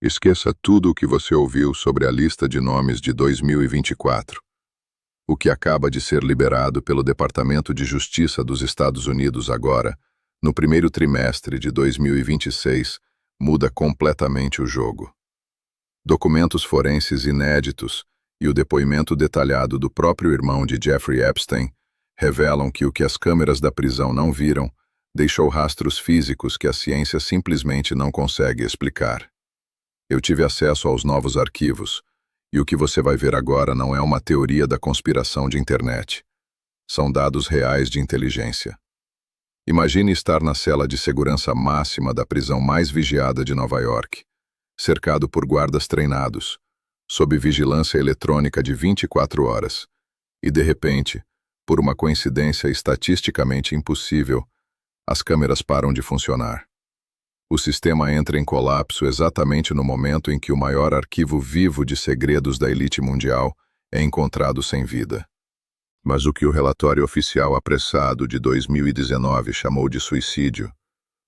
Esqueça tudo o que você ouviu sobre a lista de nomes de 2024. O que acaba de ser liberado pelo Departamento de Justiça dos Estados Unidos agora, no primeiro trimestre de 2026, muda completamente o jogo. Documentos forenses inéditos e o depoimento detalhado do próprio irmão de Jeffrey Epstein revelam que o que as câmeras da prisão não viram deixou rastros físicos que a ciência simplesmente não consegue explicar. Eu tive acesso aos novos arquivos, e o que você vai ver agora não é uma teoria da conspiração de internet. São dados reais de inteligência. Imagine estar na cela de segurança máxima da prisão mais vigiada de Nova York, cercado por guardas treinados, sob vigilância eletrônica de 24 horas, e de repente, por uma coincidência estatisticamente impossível, as câmeras param de funcionar. O sistema entra em colapso exatamente no momento em que o maior arquivo vivo de segredos da elite mundial é encontrado sem vida. Mas o que o relatório oficial apressado de 2019 chamou de suicídio,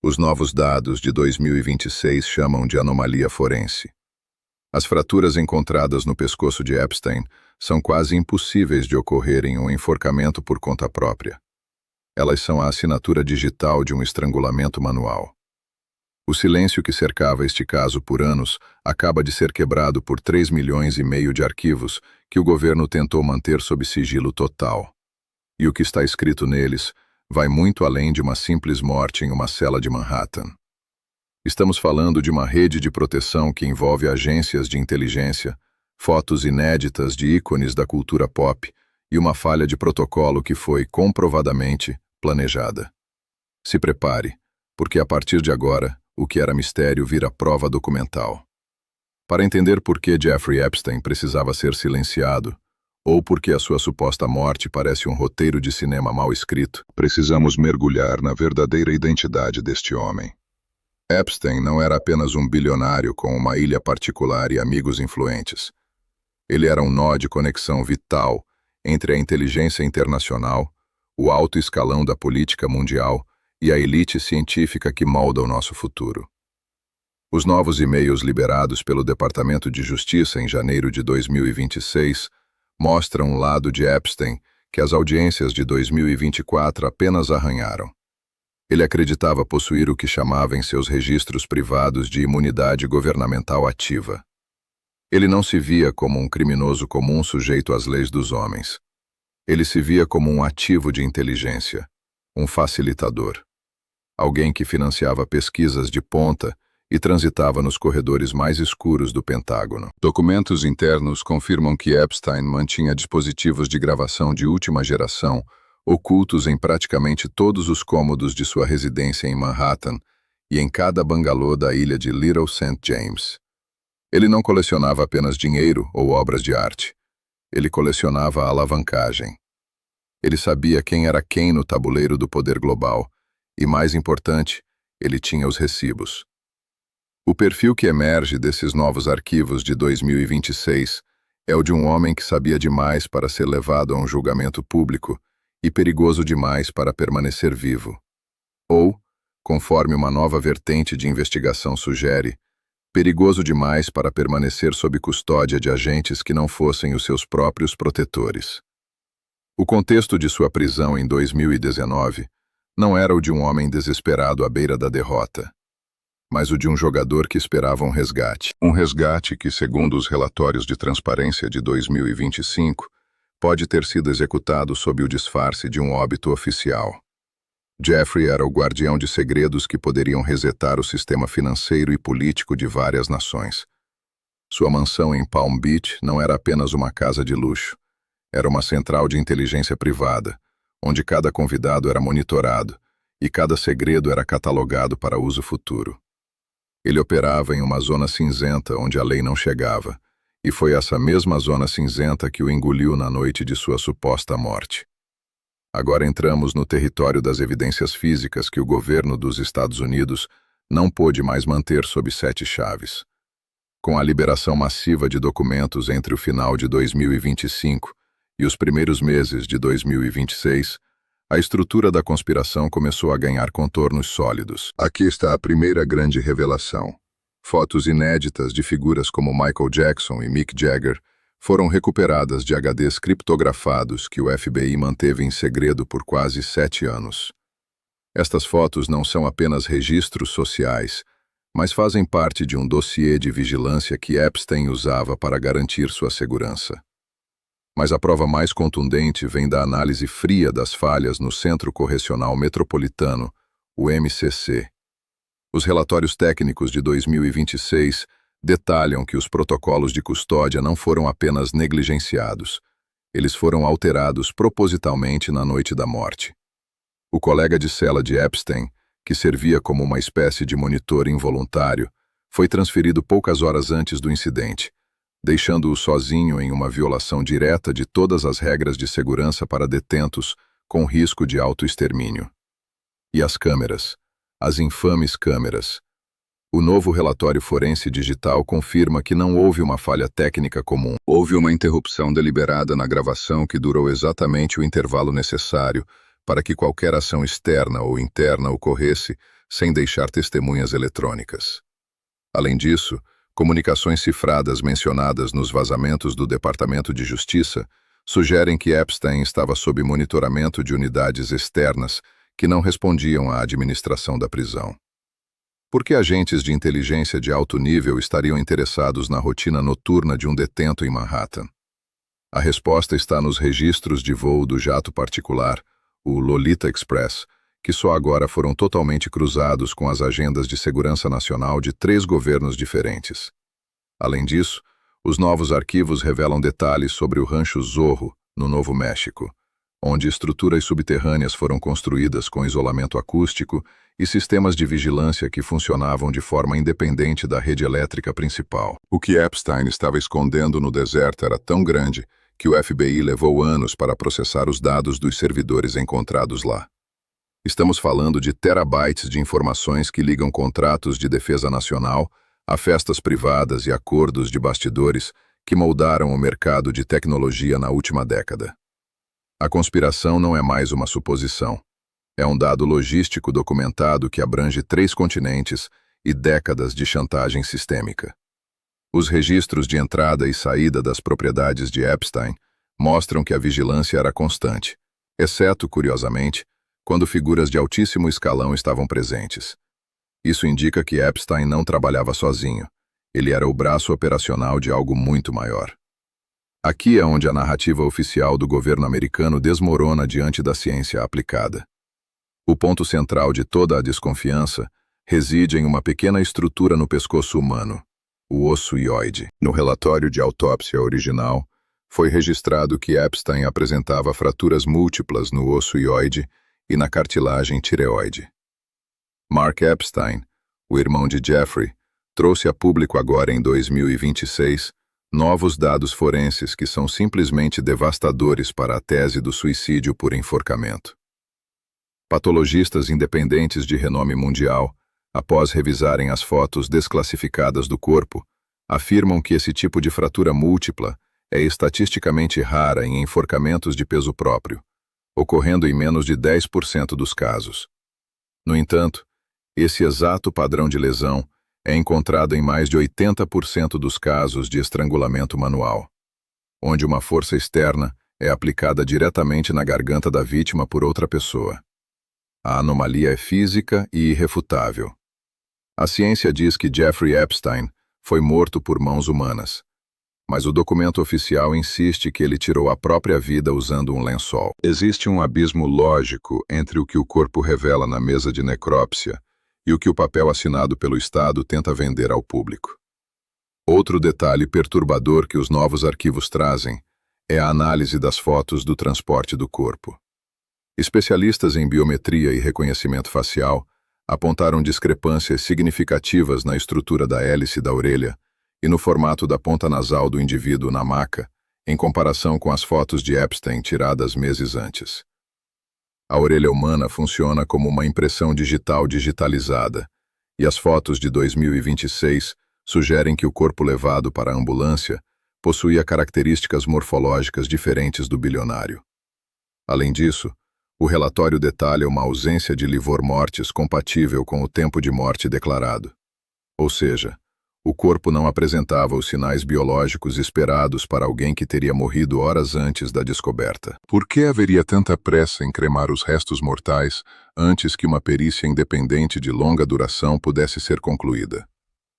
os novos dados de 2026 chamam de anomalia forense. As fraturas encontradas no pescoço de Epstein são quase impossíveis de ocorrer em um enforcamento por conta própria. Elas são a assinatura digital de um estrangulamento manual. O silêncio que cercava este caso por anos acaba de ser quebrado por 3,5 milhões de arquivos que o governo tentou manter sob sigilo total. E o que está escrito neles vai muito além de uma simples morte em uma cela de Manhattan. Estamos falando de uma rede de proteção que envolve agências de inteligência, fotos inéditas de ícones da cultura pop e uma falha de protocolo que foi, comprovadamente, planejada. Se prepare, porque a partir de agora, o que era mistério vira prova documental. Para entender por que Jeffrey Epstein precisava ser silenciado, ou por que a sua suposta morte parece um roteiro de cinema mal escrito, precisamos mergulhar na verdadeira identidade deste homem. Epstein não era apenas um bilionário com uma ilha particular e amigos influentes. Ele era um nó de conexão vital entre a inteligência internacional, o alto escalão da política mundial e a elite científica que molda o nosso futuro. Os novos e-mails liberados pelo Departamento de Justiça em janeiro de 2026 mostram um lado de Epstein que as audiências de 2024 apenas arranharam. Ele acreditava possuir o que chamava em seus registros privados de imunidade governamental ativa. Ele não se via como um criminoso comum sujeito às leis dos homens. Ele se via como um ativo de inteligência, um facilitador. Alguém que financiava pesquisas de ponta e transitava nos corredores mais escuros do Pentágono. Documentos internos confirmam que Epstein mantinha dispositivos de gravação de última geração ocultos em praticamente todos os cômodos de sua residência em Manhattan e em cada bangalô da ilha de Little St. James. Ele não colecionava apenas dinheiro ou obras de arte. Ele colecionava alavancagem. Ele sabia quem era quem no tabuleiro do poder global e, mais importante, ele tinha os recibos. O perfil que emerge desses novos arquivos de 2026 é o de um homem que sabia demais para ser levado a um julgamento público e perigoso demais para permanecer vivo. Ou, conforme uma nova vertente de investigação sugere, perigoso demais para permanecer sob custódia de agentes que não fossem os seus próprios protetores. O contexto de sua prisão em 2019 não era o de um homem desesperado à beira da derrota, mas o de um jogador que esperava um resgate. Um resgate que, segundo os relatórios de transparência de 2025, pode ter sido executado sob o disfarce de um óbito oficial. Jeffrey era o guardião de segredos que poderiam resetar o sistema financeiro e político de várias nações. Sua mansão em Palm Beach não era apenas uma casa de luxo. Era uma central de inteligência privada, onde cada convidado era monitorado e cada segredo era catalogado para uso futuro. Ele operava em uma zona cinzenta onde a lei não chegava, e foi essa mesma zona cinzenta que o engoliu na noite de sua suposta morte. Agora entramos no território das evidências físicas que o governo dos Estados Unidos não pôde mais manter sob 7 chaves. Com a liberação massiva de documentos entre o final de 2025 e os primeiros meses de 2026, a estrutura da conspiração começou a ganhar contornos sólidos. Aqui está a primeira grande revelação. Fotos inéditas de figuras como Michael Jackson e Mick Jagger foram recuperadas de HDs criptografados que o FBI manteve em segredo por quase 7 anos. Estas fotos não são apenas registros sociais, mas fazem parte de um dossiê de vigilância que Epstein usava para garantir sua segurança. Mas a prova mais contundente vem da análise fria das falhas no Centro Correcional Metropolitano, o MCC. Os relatórios técnicos de 2026 detalham que os protocolos de custódia não foram apenas negligenciados, eles foram alterados propositalmente na noite da morte. O colega de cela de Epstein, que servia como uma espécie de monitor involuntário, foi transferido poucas horas antes do incidente, deixando-o sozinho em uma violação direta de todas as regras de segurança para detentos com risco de autoextermínio. E as câmeras, as infames câmeras. O novo relatório forense digital confirma que não houve uma falha técnica comum. Houve uma interrupção deliberada na gravação que durou exatamente o intervalo necessário para que qualquer ação externa ou interna ocorresse sem deixar testemunhas eletrônicas. Além disso, comunicações cifradas mencionadas nos vazamentos do Departamento de Justiça sugerem que Epstein estava sob monitoramento de unidades externas que não respondiam à administração da prisão. Por que agentes de inteligência de alto nível estariam interessados na rotina noturna de um detento em Manhattan? A resposta está nos registros de voo do jato particular, o Lolita Express, que só agora foram totalmente cruzados com as agendas de segurança nacional de 3 governos diferentes. Além disso, os novos arquivos revelam detalhes sobre o Rancho Zorro, no Novo México, onde estruturas subterrâneas foram construídas com isolamento acústico e sistemas de vigilância que funcionavam de forma independente da rede elétrica principal. O que Epstein estava escondendo no deserto era tão grande que o FBI levou anos para processar os dados dos servidores encontrados lá. Estamos falando de terabytes de informações que ligam contratos de defesa nacional a festas privadas e acordos de bastidores que moldaram o mercado de tecnologia na última década. A conspiração não é mais uma suposição. É um dado logístico documentado que abrange 3 continentes e décadas de chantagem sistêmica. Os registros de entrada e saída das propriedades de Epstein mostram que a vigilância era constante, exceto, curiosamente, quando figuras de altíssimo escalão estavam presentes. Isso indica que Epstein não trabalhava sozinho. Ele era o braço operacional de algo muito maior. Aqui é onde a narrativa oficial do governo americano desmorona diante da ciência aplicada. O ponto central de toda a desconfiança reside em uma pequena estrutura no pescoço humano, o osso hioide. No relatório de autópsia original, foi registrado que Epstein apresentava fraturas múltiplas no osso hioide e na cartilagem tireoide. Mark Epstein, o irmão de Jeffrey, trouxe a público agora em 2026 novos dados forenses que são simplesmente devastadores para a tese do suicídio por enforcamento. Patologistas independentes de renome mundial, após revisarem as fotos desclassificadas do corpo, afirmam que esse tipo de fratura múltipla é estatisticamente rara em enforcamentos de peso próprio, ocorrendo em menos de 10% dos casos. No entanto, esse exato padrão de lesão é encontrado em mais de 80% dos casos de estrangulamento manual, onde uma força externa é aplicada diretamente na garganta da vítima por outra pessoa. A anomalia é física e irrefutável. A ciência diz que Jeffrey Epstein foi morto por mãos humanas, mas o documento oficial insiste que ele tirou a própria vida usando um lençol. Existe um abismo lógico entre o que o corpo revela na mesa de necrópsia e o que o papel assinado pelo Estado tenta vender ao público. Outro detalhe perturbador que os novos arquivos trazem é a análise das fotos do transporte do corpo. Especialistas em biometria e reconhecimento facial apontaram discrepâncias significativas na estrutura da hélice da orelha e no formato da ponta nasal do indivíduo na maca, em comparação com as fotos de Epstein tiradas meses antes. A orelha humana funciona como uma impressão digital digitalizada, e as fotos de 2026 sugerem que o corpo levado para a ambulância possuía características morfológicas diferentes do bilionário. Além disso, o relatório detalha uma ausência de livor mortis compatível com o tempo de morte declarado. Ou seja, O corpo não apresentava os sinais biológicos esperados para alguém que teria morrido horas antes da descoberta. Por que haveria tanta pressa em cremar os restos mortais antes que uma perícia independente de longa duração pudesse ser concluída?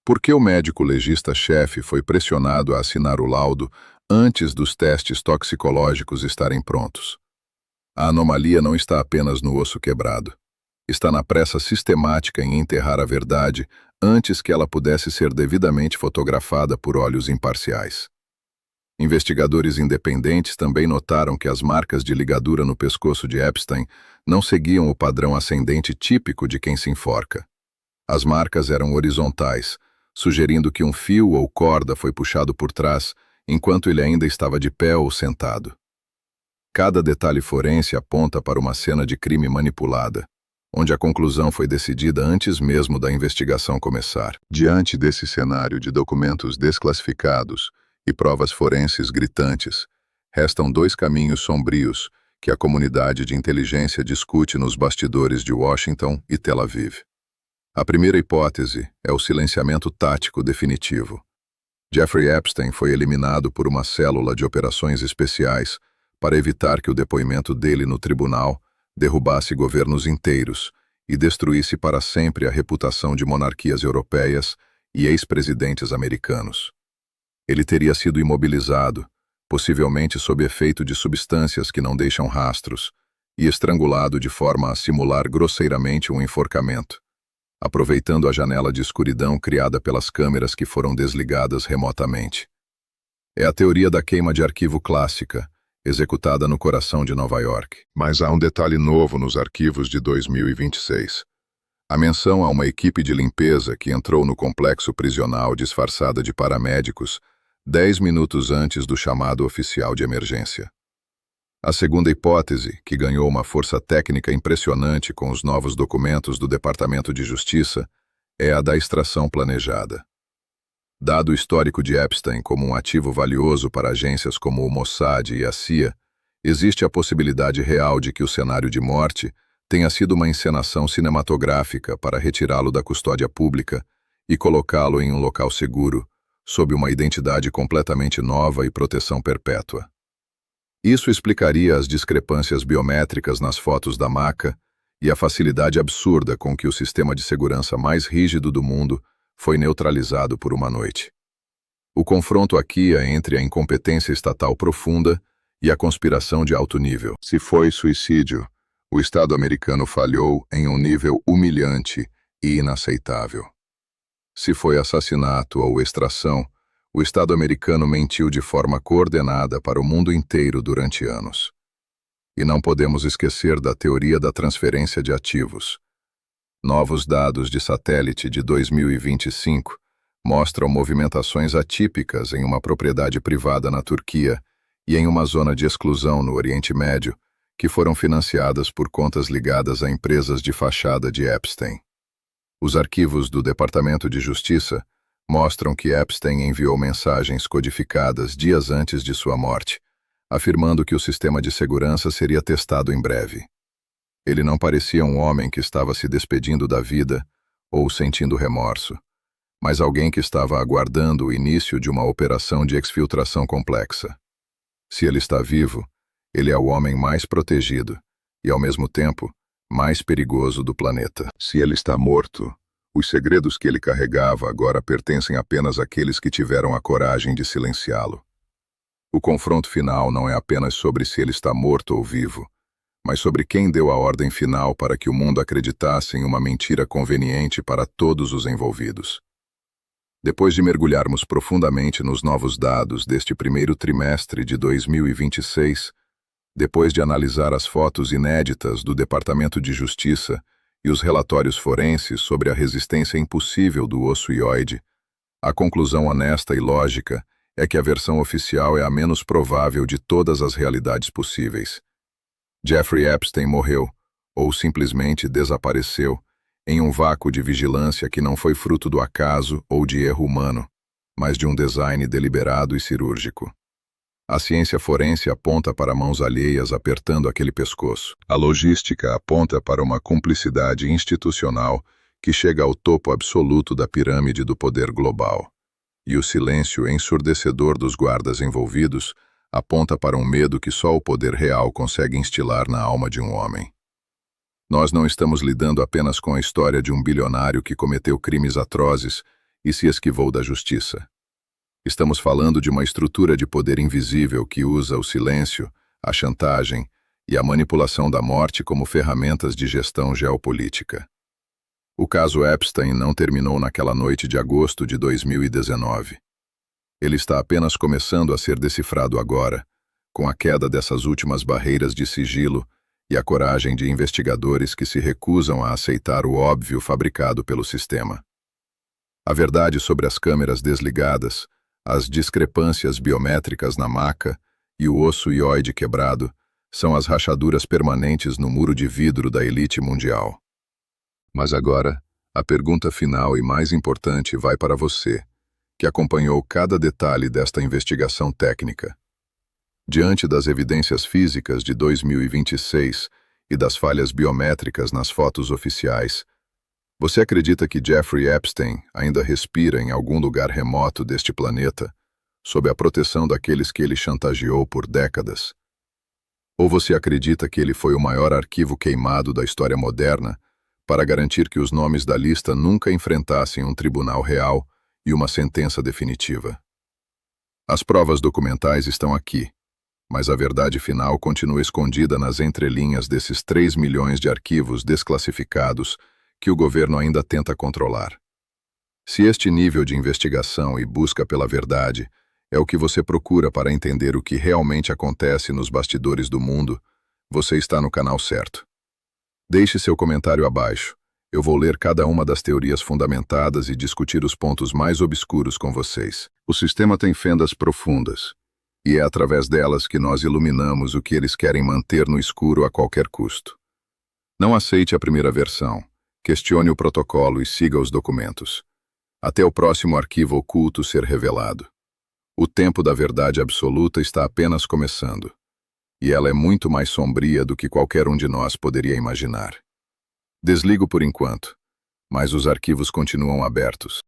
Por que o médico legista-chefe foi pressionado a assinar o laudo antes dos testes toxicológicos estarem prontos? A anomalia não está apenas no osso quebrado. Está na pressa sistemática em enterrar a verdade antes que ela pudesse ser devidamente fotografada por olhos imparciais. Investigadores independentes também notaram que as marcas de ligadura no pescoço de Epstein não seguiam o padrão ascendente típico de quem se enforca. As marcas eram horizontais, sugerindo que um fio ou corda foi puxado por trás enquanto ele ainda estava de pé ou sentado. Cada detalhe forense aponta para uma cena de crime manipulada, onde a conclusão foi decidida antes mesmo da investigação começar. Diante desse cenário de documentos desclassificados e provas forenses gritantes, restam dois caminhos sombrios que a comunidade de inteligência discute nos bastidores de Washington e Tel Aviv. A primeira hipótese é o silenciamento tático definitivo. Jeffrey Epstein foi eliminado por uma célula de operações especiais para evitar que o depoimento dele no tribunal derrubasse governos inteiros e destruísse para sempre a reputação de monarquias europeias e ex-presidentes americanos. Ele teria sido imobilizado, possivelmente sob efeito de substâncias que não deixam rastros, e estrangulado de forma a simular grosseiramente um enforcamento, aproveitando a janela de escuridão criada pelas câmeras que foram desligadas remotamente. É a teoria da queima de arquivo clássica, executada no coração de Nova York. Mas há um detalhe novo nos arquivos de 2026. A menção a uma equipe de limpeza que entrou no complexo prisional disfarçada de paramédicos 10 minutos antes do chamado oficial de emergência. A segunda hipótese, que ganhou uma força técnica impressionante com os novos documentos do Departamento de Justiça, é a da extração planejada. Dado o histórico de Epstein como um ativo valioso para agências como o Mossad e a CIA, existe a possibilidade real de que o cenário de morte tenha sido uma encenação cinematográfica para retirá-lo da custódia pública e colocá-lo em um local seguro, sob uma identidade completamente nova e proteção perpétua. Isso explicaria as discrepâncias biométricas nas fotos da maca e a facilidade absurda com que o sistema de segurança mais rígido do mundo foi neutralizado por uma noite. O confronto aqui é entre a incompetência estatal profunda e a conspiração de alto nível. Se foi suicídio, o Estado americano falhou em um nível humilhante e inaceitável. Se foi assassinato ou extração, o Estado americano mentiu de forma coordenada para o mundo inteiro durante anos. E não podemos esquecer da teoria da transferência de ativos. Novos dados de satélite de 2025 mostram movimentações atípicas em uma propriedade privada na Turquia e em uma zona de exclusão no Oriente Médio, que foram financiadas por contas ligadas a empresas de fachada de Epstein. Os arquivos do Departamento de Justiça mostram que Epstein enviou mensagens codificadas dias antes de sua morte, afirmando que o sistema de segurança seria testado em breve. Ele não parecia um homem que estava se despedindo da vida ou sentindo remorso, mas alguém que estava aguardando o início de uma operação de exfiltração complexa. Se ele está vivo, ele é o homem mais protegido e, ao mesmo tempo, mais perigoso do planeta. Se ele está morto, os segredos que ele carregava agora pertencem apenas àqueles que tiveram a coragem de silenciá-lo. O confronto final não é apenas sobre se ele está morto ou vivo, mas sobre quem deu a ordem final para que o mundo acreditasse em uma mentira conveniente para todos os envolvidos. Depois de mergulharmos profundamente nos novos dados deste primeiro trimestre de 2026, depois de analisar as fotos inéditas do Departamento de Justiça e os relatórios forenses sobre a resistência impossível do osso hyoide, a conclusão honesta e lógica é que a versão oficial é a menos provável de todas as realidades possíveis. Jeffrey Epstein morreu, ou simplesmente desapareceu, em um vácuo de vigilância que não foi fruto do acaso ou de erro humano, mas de um design deliberado e cirúrgico. A ciência forense aponta para mãos alheias apertando aquele pescoço. A logística aponta para uma cumplicidade institucional que chega ao topo absoluto da pirâmide do poder global. E o silêncio ensurdecedor dos guardas envolvidos aponta para um medo que só o poder real consegue instilar na alma de um homem. Nós não estamos lidando apenas com a história de um bilionário que cometeu crimes atrozes e se esquivou da justiça. Estamos falando de uma estrutura de poder invisível que usa o silêncio, a chantagem e a manipulação da morte como ferramentas de gestão geopolítica. O caso Epstein não terminou naquela noite de agosto de 2019. Ele está apenas começando a ser decifrado agora, com a queda dessas últimas barreiras de sigilo e a coragem de investigadores que se recusam a aceitar o óbvio fabricado pelo sistema. A verdade sobre as câmeras desligadas, as discrepâncias biométricas na maca e o osso hioide quebrado são as rachaduras permanentes no muro de vidro da elite mundial. Mas agora, a pergunta final e mais importante vai para você, que acompanhou cada detalhe desta investigação técnica. Diante das evidências físicas de 2026 e das falhas biométricas nas fotos oficiais, você acredita que Jeffrey Epstein ainda respira em algum lugar remoto deste planeta, sob a proteção daqueles que ele chantageou por décadas? Ou você acredita que ele foi o maior arquivo queimado da história moderna para garantir que os nomes da lista nunca enfrentassem um tribunal real e uma sentença definitiva? As provas documentais estão aqui, mas a verdade final continua escondida nas entrelinhas desses 3 milhões de arquivos desclassificados que o governo ainda tenta controlar. Se este nível de investigação e busca pela verdade é o que você procura para entender o que realmente acontece nos bastidores do mundo, você está no canal certo. Deixe seu comentário abaixo. Eu vou ler cada uma das teorias fundamentadas e discutir os pontos mais obscuros com vocês. O sistema tem fendas profundas, e é através delas que nós iluminamos o que eles querem manter no escuro a qualquer custo. Não aceite a primeira versão. Questione o protocolo e siga os documentos. Até o próximo arquivo oculto ser revelado. O tempo da verdade absoluta está apenas começando, e ela é muito mais sombria do que qualquer um de nós poderia imaginar. Desligo por enquanto, mas os arquivos continuam abertos.